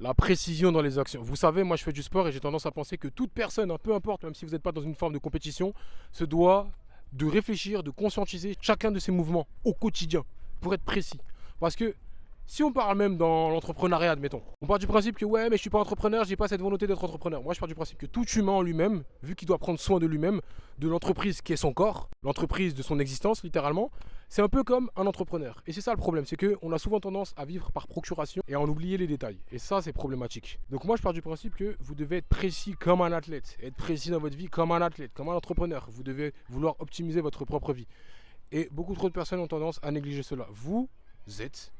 La précision dans les actions. Vous savez, moi je fais du sport et j'ai tendance à penser que toute personne, hein, peu importe, même si vous n'êtes pas dans une forme de compétition, se doit de réfléchir, de conscientiser chacun de ses mouvements au quotidien pour être précis. Parce que si on parle même dans l'entrepreneuriat, admettons, on part du principe que ouais, mais je suis pas entrepreneur, j'ai pas cette volonté d'être entrepreneur. Moi, je pars du principe que tout humain en lui-même, vu qu'il doit prendre soin de lui-même, de l'entreprise qui est son corps, l'entreprise de son existence, littéralement, c'est un peu comme un entrepreneur. Et c'est ça le problème, c'est qu'on a souvent tendance à vivre par procuration et à en oublier les détails. Et ça, c'est problématique. Donc moi, je pars du principe que vous devez être précis comme un athlète, être précis dans votre vie comme un athlète, comme un entrepreneur. Vous devez vouloir optimiser votre propre vie. Et beaucoup trop de personnes ont tendance à négliger cela. Vous êtes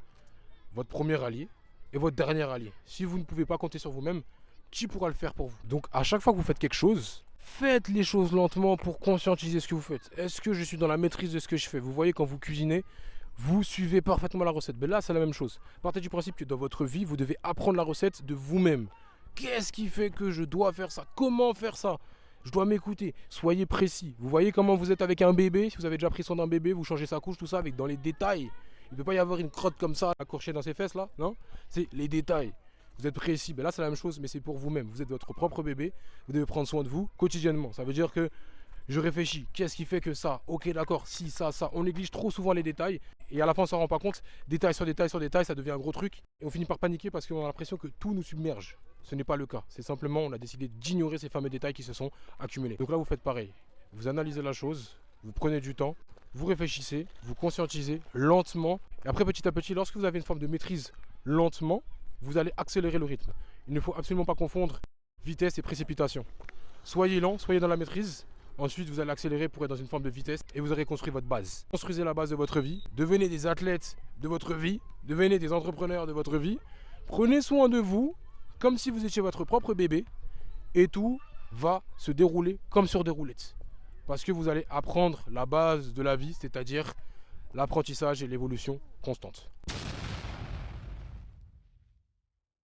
votre premier allié et votre dernier allié. Si vous ne pouvez pas compter sur vous-même, qui pourra le faire pour vous? Donc à chaque fois que vous faites quelque chose, faites les choses lentement pour conscientiser ce que vous faites. Est-ce que je suis dans la maîtrise de ce que je fais? Vous voyez, quand vous cuisinez, vous suivez parfaitement la recette. Mais là, c'est la même chose. Partez du principe que dans votre vie, vous devez apprendre la recette de vous-même. Qu'est-ce qui fait que je dois faire ça? Comment faire ça? Je dois m'écouter. Soyez précis. Vous voyez comment vous êtes avec un bébé? Si vous avez déjà pris soin d'un bébé, vous changez sa couche, tout ça, avec dans les détails. Il ne peut pas y avoir une crotte comme ça, accrochée dans ses fesses là, non? C'est les détails. Vous êtes précis. Ben là, c'est la même chose, mais c'est pour vous-même. Vous êtes votre propre bébé. Vous devez prendre soin de vous quotidiennement. Ça veut dire que je réfléchis. Qu'est-ce qui fait que ça? Ok, d'accord. Si, ça. On néglige trop souvent les détails. Et à la fin, on s'en rend pas compte. Détail sur détail sur détail, ça devient un gros truc. Et on finit par paniquer parce qu'on a l'impression que tout nous submerge. Ce n'est pas le cas. C'est simplement, on a décidé d'ignorer ces fameux détails qui se sont accumulés. Donc là, vous faites pareil. Vous analysez la chose. Vous prenez du temps. Vous réfléchissez. Vous conscientisez lentement. Et après, petit à petit, lorsque vous avez une forme de maîtrise lentement, vous allez accélérer le rythme. Il ne faut absolument pas confondre vitesse et précipitation. Soyez lent, soyez dans la maîtrise. Ensuite, vous allez accélérer pour être dans une forme de vitesse et vous aurez construit votre base. Construisez la base de votre vie. Devenez des athlètes de votre vie. Devenez des entrepreneurs de votre vie. Prenez soin de vous comme si vous étiez votre propre bébé. Et tout va se dérouler comme sur des roulettes. Parce que vous allez apprendre la base de la vie, c'est-à-dire l'apprentissage et l'évolution constante.